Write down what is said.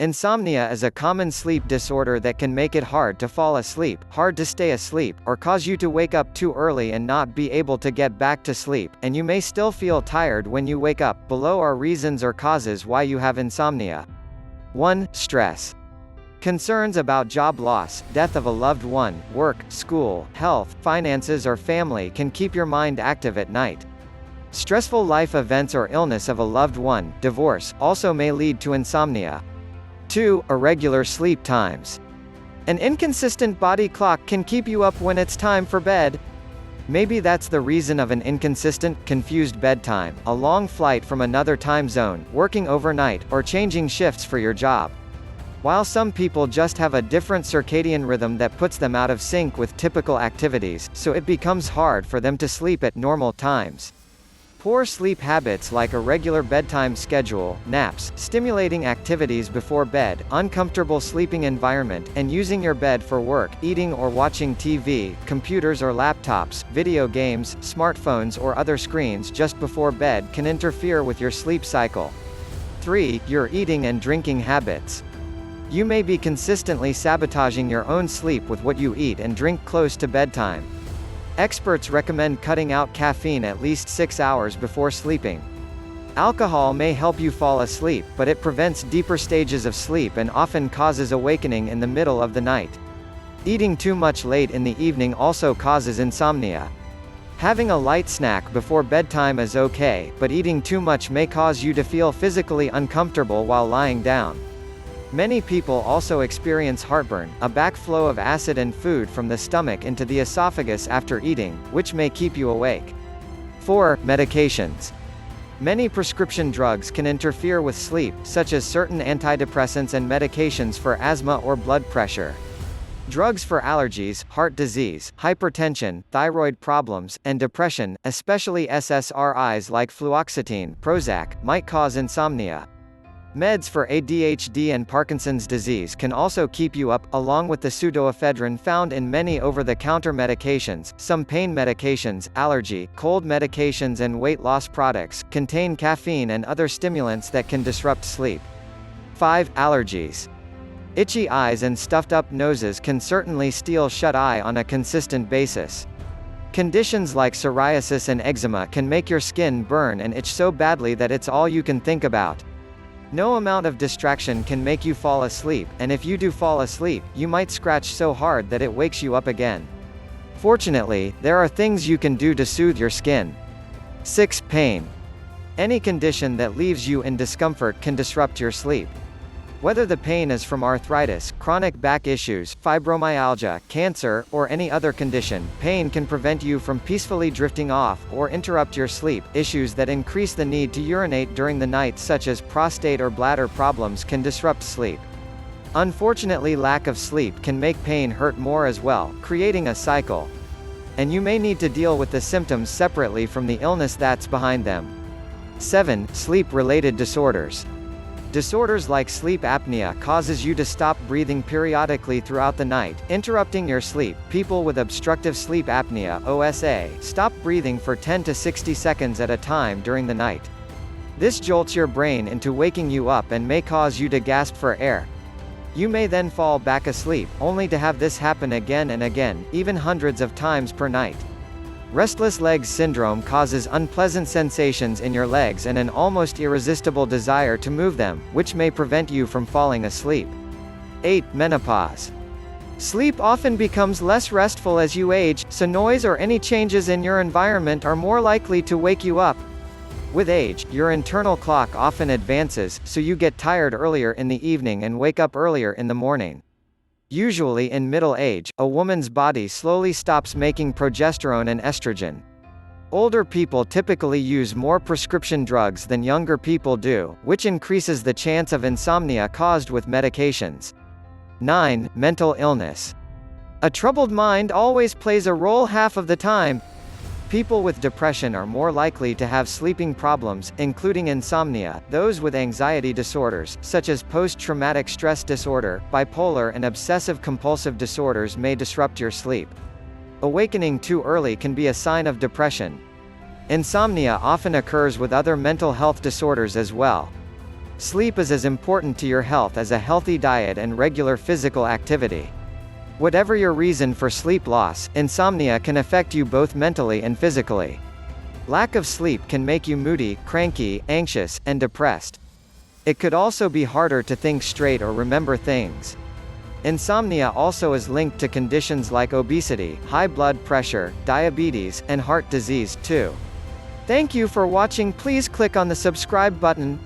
Insomnia is a common sleep disorder that can make it hard to fall asleep, hard to stay asleep, or cause you to wake up too early and not be able to get back to sleep, and you may still feel tired when you wake up. Below are reasons or causes why you have insomnia. 1. Stress. Concerns about job loss, death of a loved one, work, school, health, finances or family can keep your mind active at night. Stressful life events or illness of a loved one, divorce, also may lead to insomnia. 2. Irregular sleep times. An inconsistent body clock can keep you up when it's time for bed. Maybe that's the reason of an inconsistent, confused bedtime, a long flight from another time zone, working overnight, or changing shifts for your job. While some people just have a different circadian rhythm that puts them out of sync with typical activities, so it becomes hard for them to sleep at normal times. Poor sleep habits like a regular bedtime schedule, naps, stimulating activities before bed, uncomfortable sleeping environment, and using your bed for work, eating or watching TV, computers or laptops, video games, smartphones or other screens just before bed can interfere with your sleep cycle. 3. Your eating and drinking habits. You may be consistently sabotaging your own sleep with what you eat and drink close to bedtime. Experts recommend cutting out caffeine at least 6 hours before sleeping. Alcohol may help you fall asleep, but it prevents deeper stages of sleep and often causes awakening in the middle of the night. Eating too much late in the evening also causes insomnia. Having a light snack before bedtime is okay, but eating too much may cause you to feel physically uncomfortable while lying down. Many people also experience heartburn, a backflow of acid and food from the stomach into the esophagus after eating, which may keep you awake. 4. Medications. Many prescription drugs can interfere with sleep, such as certain antidepressants and medications for asthma or blood pressure. Drugs for allergies, heart disease, hypertension, thyroid problems, and depression, especially SSRIs like fluoxetine, Prozac, might cause insomnia. Meds for ADHD and Parkinson's disease can also keep you up, along with the pseudoephedrine found in many over-the-counter medications. Some pain medications, allergy, cold medications and weight loss products contain caffeine and other stimulants that can disrupt sleep. 5. Allergies. Itchy eyes and stuffed-up noses can certainly steal shut-eye on a consistent basis. Conditions like psoriasis and eczema can make your skin burn and itch so badly that it's all you can think about. No amount of distraction can make you fall asleep, and if you do fall asleep, you might scratch so hard that it wakes you up again. Fortunately, there are things you can do to soothe your skin. 6. Pain. Any condition that leaves you in discomfort can disrupt your sleep. Whether the pain is from arthritis, chronic back issues, fibromyalgia, cancer, or any other condition, pain can prevent you from peacefully drifting off, or interrupt your sleep. Issues that increase the need to urinate during the night such as prostate or bladder problems can disrupt sleep. Unfortunately, lack of sleep can make pain hurt more as well, creating a cycle. And you may need to deal with the symptoms separately from the illness that's behind them. 7. Sleep-related disorders. Disorders like sleep apnea causes you to stop breathing periodically throughout the night, interrupting your sleep. People with obstructive sleep apnea (OSA) stop breathing for 10 to 60 seconds at a time during the night. This jolts your brain into waking you up and may cause you to gasp for air. You may then fall back asleep, only to have this happen again and again, even hundreds of times per night. Restless legs syndrome causes unpleasant sensations in your legs and an almost irresistible desire to move them, which may prevent you from falling asleep. 8. Menopause. Sleep often becomes less restful as you age, so noise or any changes in your environment are more likely to wake you up. With age, your internal clock often advances, so you get tired earlier in the evening and wake up earlier in the morning. Usually in middle age, a woman's body slowly stops making progesterone and estrogen. Older people typically use more prescription drugs than younger people do, which increases the chance of insomnia caused with medications. 9. Mental illness. A troubled mind always plays a role half of the time. People with depression are more likely to have sleeping problems, including insomnia. Those with anxiety disorders, such as post-traumatic stress disorder, bipolar and obsessive-compulsive disorders may disrupt your sleep. Awakening too early can be a sign of depression. Insomnia often occurs with other mental health disorders as well. Sleep is as important to your health as a healthy diet and regular physical activity. Whatever your reason for sleep loss, insomnia can affect you both mentally and physically. Lack of sleep can make you moody, cranky, anxious, and depressed. It could also be harder to think straight or remember things. Insomnia also is linked to conditions like obesity, high blood pressure, diabetes, and heart disease too. Thank you for watching. Please click on the subscribe button.